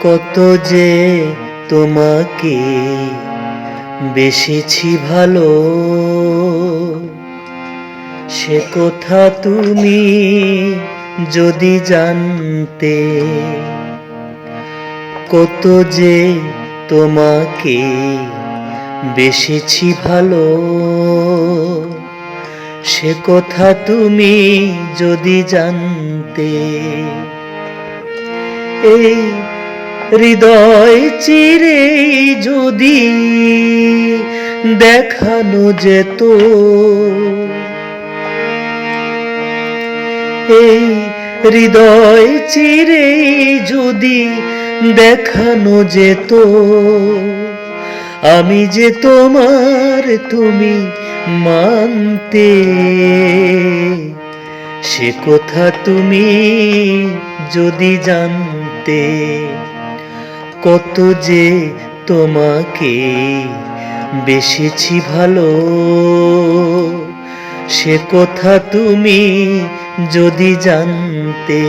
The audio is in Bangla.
কত যে তোমাকে বেসেছি ভালো, সে কথা তুমি যদি জানতে। কত যে তোমাকে বেসেছি ভালো, সে কথা তুমি যদি জানতে। এই হৃদয় চিরে যদি দেখানো যেত, এই হৃদয় চিরে যদি দেখানো যেত, আমি যে তোমার তুমি মানতে। সে কথা তুমি যদি জানতে। কত যে তোমাকে বেসেছি ভালো, সে কথা তুমি যদি জানতে।